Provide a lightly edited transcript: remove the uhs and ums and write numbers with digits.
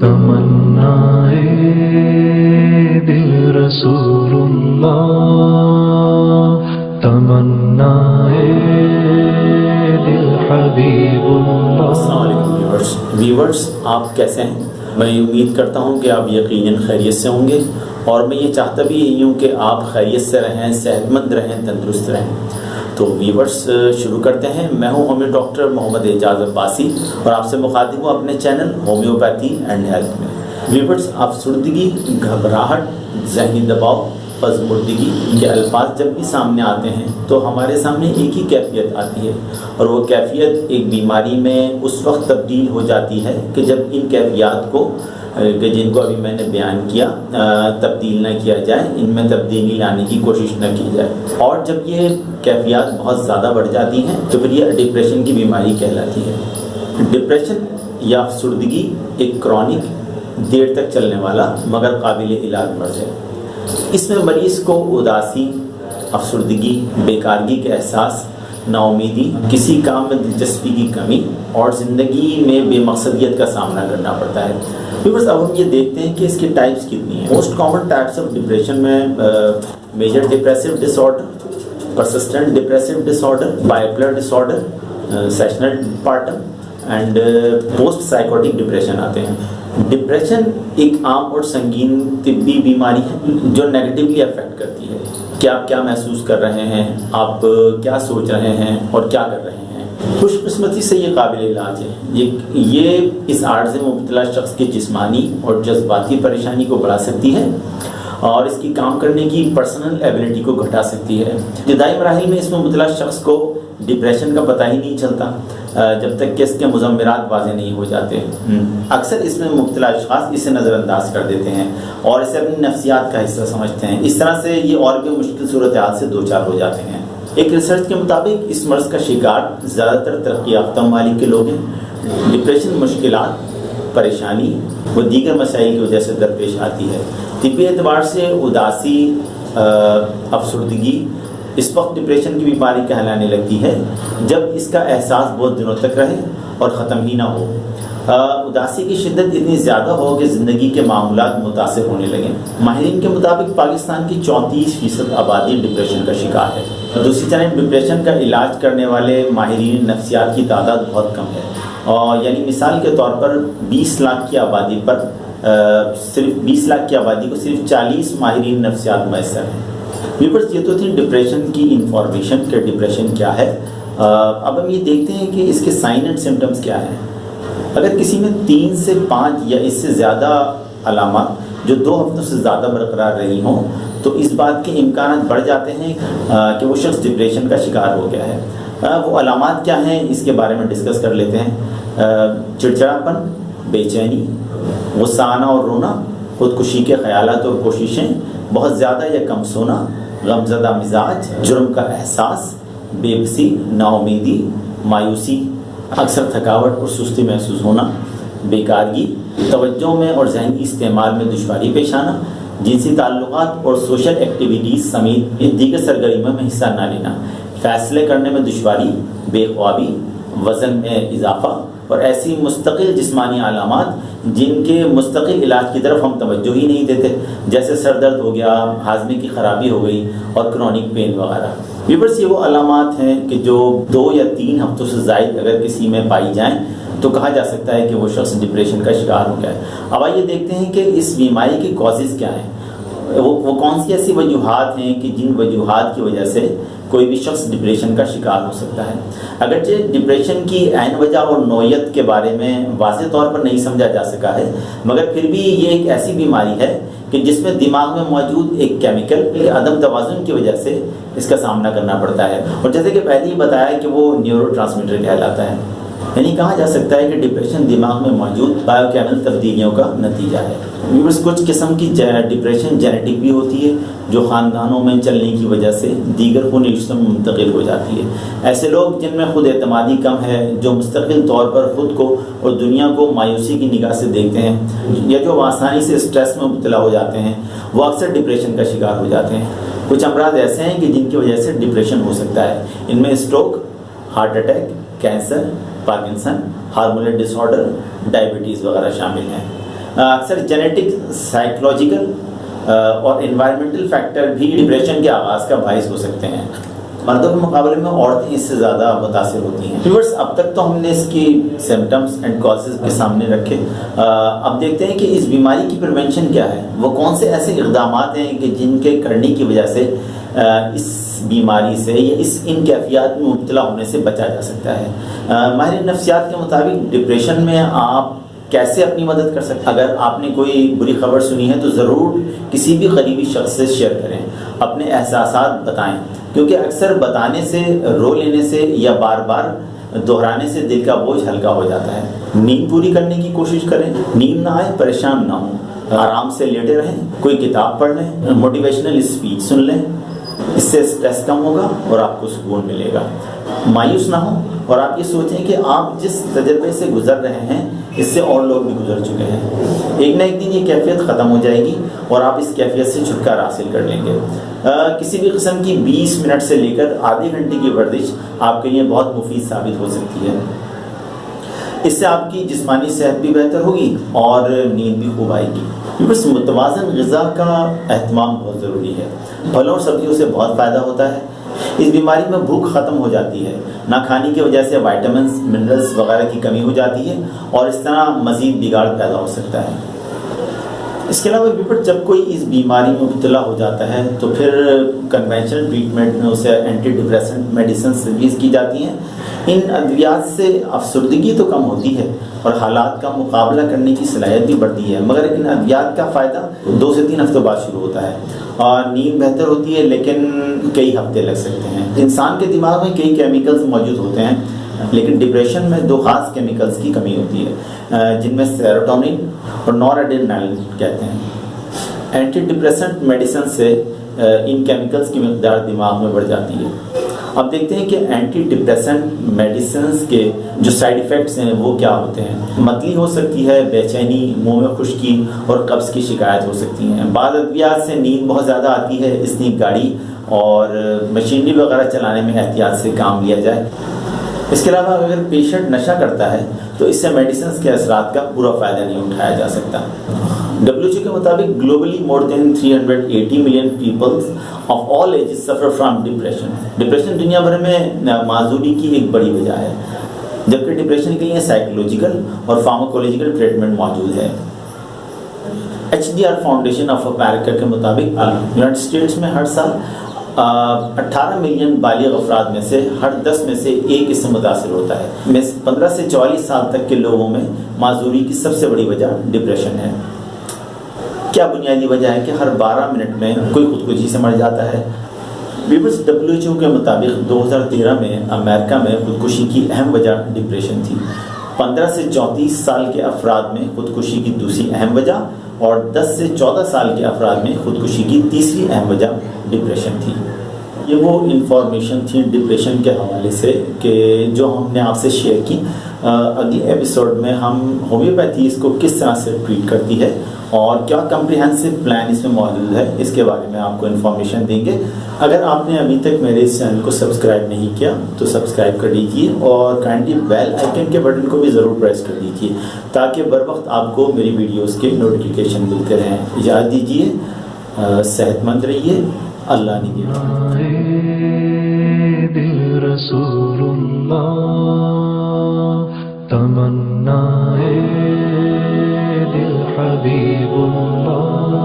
تمنائے دل رسول اللہ، تمنائے دل حبیب اللہ۔ السلام علیکم ویورز، آپ کیسے ہیں؟ میں امید کرتا ہوں کہ آپ یقیناً خیریت سے ہوں گے، اور میں یہ چاہتا بھی یہی ہوں کہ آپ خیریت سے رہیں، صحت مند رہیں، تندرست رہیں۔ تو ویورز شروع کرتے ہیں۔ میں ہوں ہومیو ڈاکٹر محمد اعجاز عباسی، اور آپ سے مخاطب ہوں اپنے چینل ہومیوپیتھی اینڈ ہیلتھ میں۔ ویورز، افسردگی، گھبراہٹ، ذہنی دباؤ، پژمردگی کے الفاظ جب بھی سامنے آتے ہیں تو ہمارے سامنے ایک ہی کیفیت آتی ہے، اور وہ کیفیت ایک بیماری میں اس وقت تبدیل ہو جاتی ہے کہ جب ان کیفیات کو کہ جن کو ابھی میں نے بیان کیا تبدیل نہ کیا جائے، ان میں تبدیلی لانے کی کوشش نہ کی جائے، اور جب یہ کیفیات بہت زیادہ بڑھ جاتی ہیں تو پھر یہ ڈپریشن کی بیماری کہلاتی ہے۔ ڈپریشن یا افسردگی ایک کرونک، دیر تک چلنے والا مگر قابل علاج مرض ہے۔ اس میں مریض کو اداسی، افسردگی، بیکارگی کے احساس، نا امیدی، کسی کام میں دلچسپی کی کمی اور زندگی میں بے مقصدیت کا سامنا کرنا پڑتا ہے۔ ویورز، اب ہم یہ دیکھتے ہیں کہ اس کی ٹائپس کتنی ہیں۔ Most common types of depression میں major depressive disorder, persistent depressive disorder, bipolar disorder, seasonal department and post psychotic depression آتے ہیں۔ ڈپریشن ایک عام اور سنگین طبی بیماری ہے جو نیگیٹیولی افیکٹ کرتی ہے کہ آپ کیا محسوس کر رہے ہیں، آپ کیا سوچ رہے ہیں اور کیا کر رہے ہیں۔ خوش قسمتی سے یہ قابل علاج ہے۔ یہ اس عارض میں مبتلا شخص کی جسمانی اور جذباتی پریشانی کو بڑھا سکتی ہے اور اس کی کام کرنے کی پرسنل ایبلٹی کو گھٹا سکتی ہے۔ ابتدائی مراحل میں اس میں مبتلا شخص کو ڈپریشن کا پتہ ہی نہیں چلتا جب تک کہ اس کے مضمرات واضح نہیں ہو جاتے۔ اکثر اس میں مبتلا اشخاص اسے نظر انداز کر دیتے ہیں اور اسے اپنی نفسیات کا حصہ سمجھتے ہیں۔ اس طرح سے یہ اور بھی مشکل صورتحال سے دوچار ہو جاتے ہیں۔ ایک ریسرچ کے مطابق اس مرض کا شکار زیادہ تر ترقی یافتہ ممالک کے لوگ ہیں۔ ڈپریشن مشکلات، پریشانی و دیگر مسائل کی وجہ سے درپیش آتی ہے۔ طبی اعتبار سے اداسی، افسردگی اس وقت ڈپریشن کی بیماری کہلانے لگتی ہے جب اس کا احساس بہت دنوں تک رہے اور ختم ہی نہ ہو۔ اداسی کی شدت اتنی زیادہ ہو کہ زندگی کے معاملات متاثر ہونے لگیں۔ ماہرین کے مطابق پاکستان کی 34% آبادی ڈپریشن کا شکار ہے۔ دوسری جانب ڈپریشن کا علاج کرنے والے ماہرین نفسیات کی تعداد بہت کم ہے، اور یعنی مثال کے طور پر 20 لاکھ کی آبادی پر صرف 20 لاکھ کی آبادی کو صرف 40 ماہرین نفسیات میسر ہیں۔ ویورز، یہ تو تھی ڈپریشن کی انفارمیشن کہ ڈپریشن کیا ہے۔ اب ہم یہ دیکھتے ہیں کہ اس کے سائن اینڈ سمٹمز کیا ہیں۔ اگر کسی میں 3 سے 5 یا اس سے زیادہ علامات جو 2 ہفتوں سے زیادہ برقرار رہی ہوں تو اس بات کے امکانات بڑھ جاتے ہیں کہ وہ شخص ڈپریشن کا شکار ہو گیا ہے۔ وہ علامات کیا ہیں اس کے بارے میں ڈسکس کر لیتے ہیں۔ چڑچڑاپن، بے چینی، غصہ آنا اور رونا، خودکشی کے خیالات اور کوششیں، بہت زیادہ یا کم سونا، غمزدہ مزاج، جرم کا احساس، بے بسی، نا امیدی، مایوسی، اکثر تھکاوٹ اور سستی محسوس ہونا، بیکارگی، توجہ میں اور ذہنی استعمال میں دشواری پیش آنا، جنسی تعلقات اور سوشل ایکٹیویٹیز سمیت دیگر سرگرمیوں میں حصہ نہ لینا، فیصلے کرنے میں دشواری، بے خوابی، وزن میں اضافہ، اور ایسی مستقل جسمانی علامات جن کے مستقل علاج کی طرف ہم توجہ ہی نہیں دیتے، جیسے سر درد ہو گیا، ہاضمے کی خرابی ہو گئی اور کرونک پین وغیرہ۔ ویورز، یہ وہ علامات ہیں کہ جو 2 یا 3 ہفتوں سے زائد اگر کسی میں پائی جائیں تو کہا جا سکتا ہے کہ وہ شخص ڈپریشن کا شکار ہو گیا ہے۔ اب آئیے دیکھتے ہیں کہ اس بیماری کی کازز کیا ہیں۔ وہ کون سی ایسی وجوہات ہیں کہ جن وجوہات کی وجہ سے کوئی بھی شخص ڈپریشن کا شکار ہو سکتا ہے۔ اگرچہ ڈپریشن کی عین وجہ اور نوعیت کے بارے میں واضح طور پر نہیں سمجھا جا سکا ہے، مگر پھر بھی یہ ایک ایسی بیماری ہے کہ جس میں دماغ میں موجود ایک کیمیکل عدم توازن کی وجہ سے اس کا سامنا کرنا پڑتا ہے، اور جیسے کہ پہلے ہی بتایا کہ وہ نیورو ٹرانسمیٹر کہلاتا ہے۔ یعنی کہا جا سکتا ہے کہ ڈپریشن دماغ میں موجود بایو کیمیکل تبدیلیوں کا نتیجہ ہے۔ کچھ قسم کی ڈپریشن جینیٹک بھی ہوتی ہے جو خاندانوں میں چلنے کی وجہ سے دیگر خونی رشتوں میں منتقل ہو جاتی ہے۔ ایسے لوگ جن میں خود اعتمادی کم ہے، جو مستقل طور پر خود کو اور دنیا کو مایوسی کی نگاہ سے دیکھتے ہیں، یا جو آسانی سے اسٹریس میں مبتلا ہو جاتے ہیں، وہ اکثر ڈپریشن کا شکار ہو جاتے ہیں۔ کچھ امراض ایسے ہیں کہ جن کی وجہ سے ڈپریشن ہو سکتا ہے۔ ان میں stroke, heart attack, cancer, Parkinson, hormonal disorder, diabetes وغیرہ شامل ہیں۔ اکثر جینیٹک، سائیکولوجیکل اور انوائرمنٹل فیکٹر بھی ڈپریشن کے آغاز کا باعث ہو سکتے ہیں۔ مردوں کے مقابلے میں عورتیں اس سے زیادہ متاثر ہوتی ہیں۔ ویورز، اب تک تو ہم نے اس کی سمٹمز اینڈ کازز کے سامنے رکھے، اب دیکھتے ہیں کہ اس بیماری کی پریونشن کیا ہے، وہ کون سے ایسے اقدامات ہیں کہ جن کے کرنے کی وجہ سے اس بیماری سے یا ان کیفیات میں مبتلا ہونے سے بچا جا سکتا ہے۔ ماہر نفسیات کے مطابق ڈپریشن میں آپ کیسے اپنی مدد کر سکتے ہیں؟ اگر آپ نے کوئی بری خبر سنی ہے تو ضرور کسی بھی قریبی شخص سے شیئر کریں، اپنے احساسات بتائیں، کیونکہ اکثر بتانے سے، رو لینے سے یا بار بار دہرانے سے دل کا بوجھ ہلکا ہو جاتا ہے۔ نیند پوری کرنے کی کوشش کریں، نیند نہ آئے پریشان نہ ہوں، آرام سے لیٹے رہیں، کوئی کتاب پڑھ لیں، موٹیویشنل اسپیچ سن لیں، اس سے سٹریس کم ہوگا اور آپ کو سکون ملے گا۔ مایوس نہ ہوں اور آپ یہ سوچیں کہ آپ جس تجربے سے گزر رہے ہیں اس سے اور لوگ بھی گزر چکے ہیں، ایک نہ ایک دن یہ کیفیت ختم ہو جائے گی اور آپ اس کیفیت سے چھٹکارا حاصل کر لیں گے۔ کسی بھی قسم کی 20 منٹ سے لے کر آدھے گھنٹے کی ورزش آپ کے لیے بہت مفید ثابت ہو سکتی ہے۔ اس سے آپ کی جسمانی صحت بھی بہتر ہوگی اور نیند بھی خوب آئے گی۔ بس متوازن غذا کا اہتمام بہت ضروری ہے، پھلوں اور سبزیوں سے بہت فائدہ ہوتا ہے۔ اس بیماری میں بھوک ختم ہو جاتی ہے، نہ کھانے کی وجہ سے وائٹامنز، منرلز وغیرہ کی کمی ہو جاتی ہے اور اس طرح مزید بگاڑ پیدا ہو سکتا ہے۔ اس کے علاوہ جب کوئی اس بیماری میں مبتلا ہو جاتا ہے تو پھر کنونشنل ٹریٹمنٹ میں اسے اینٹی ڈپریسنٹ میڈیسنز تجویز کی جاتی ہیں۔ ان ادویات سے افسردگی تو کم ہوتی ہے اور حالات کا مقابلہ کرنے کی صلاحیت بھی بڑھتی ہے، مگر ان ادویات کا فائدہ 2 سے 3 ہفتوں بعد شروع ہوتا ہے اور نیند بہتر ہوتی ہے، لیکن کئی ہفتے لگ سکتے ہیں۔ انسان کے دماغ میں کئی کیمیکلز موجود ہوتے ہیں، لیکن ڈپریشن میں 2 خاص کیمیکلز کی کمی ہوتی ہے، جن میں سیروٹونن اور نور ایڈرینالین کہتے ہیں۔ اینٹی ڈپریسنٹ میڈیسن سے ان کیمیکلز کی مقدار دماغ میں بڑھ جاتی ہے۔ اب دیکھتے ہیں کہ اینٹی ڈپریسنٹ میڈیسنز کے جو سائیڈ ایفیکٹس ہیں وہ کیا ہوتے ہیں۔ متلی ہو سکتی ہے، بے چینی، منہ میں خشکی اور قبض کی شکایت ہو سکتی ہیں۔ بعض ادویات سے نیند بہت زیادہ آتی ہے، اس لیے گاڑی اور مشینری وغیرہ چلانے میں احتیاط سے کام لیا جائے۔ اس کے علاوہ اگر پیشنٹ نشہ کرتا ہے تو اس سے میڈیسنز کے اثرات کا پورا فائدہ نہیں اٹھایا جا سکتا۔ WHO کے مطابق globally more than 380 million people of all ages suffer from depression۔ Depression دنیا بھر میں معذوری کی ایک بڑی وجہ ہے، جبکہ ڈپریشن کے لیے سائیکولوجیکل اور فارماکولوجیکل ٹریٹمنٹ موجود ہے۔ HDR فاؤنڈیشن آف امریکہ کے مطابق یونائٹڈ اسٹیٹس میں ہر سال 18 ملین بالغ افراد میں سے ہر 10 میں سے ایک اس سے متاثر ہوتا ہے۔ 15 سے 44 سال تک کے لوگوں میں معذوری کی سب سے بڑی وجہ ڈپریشن ہے۔ کیا بنیادی وجہ ہے کہ ہر 12 منٹ میں کوئی خودکشی سے مر جاتا ہے؟ WHO کے مطابق 2013 میں امریکہ میں خودکشی کی اہم وجہ ڈپریشن تھی۔ 15 سے 34 سال کے افراد میں خودکشی کی دوسری اہم وجہ اور 10 سے 14 سال کے افراد میں خودکشی کی تیسری اہم وجہ ڈپریشن تھی۔ یہ وہ انفارمیشن تھی ڈپریشن کے حوالے سے کہ جو ہم نے آپ سے شیئر کی۔ اگلی ایپیسوڈ میں ہم ہومیوپیتھی اس کو کس طرح سے ٹریٹ کرتی ہے اور کیا کمپریہنسو پلان اس میں موجود ہے، اس کے بارے میں آپ کو انفارمیشن دیں گے۔ اگر آپ نے ابھی تک میرے اس چینل کو سبسکرائب نہیں کیا تو سبسکرائب کر لیجیے اور کائنڈلی بیل آئیکن کے بٹن کو بھی ضرور پریس کر دیجیے تاکہ بر وقت آپ کو میری ویڈیوز کے نوٹیفیکیشن ملتے رہیں۔ اجازت دیجیے، صحت مند رہیے، اللہ نگہبان۔ دل رسول اللہ، تمنا دل حبیب اللہ۔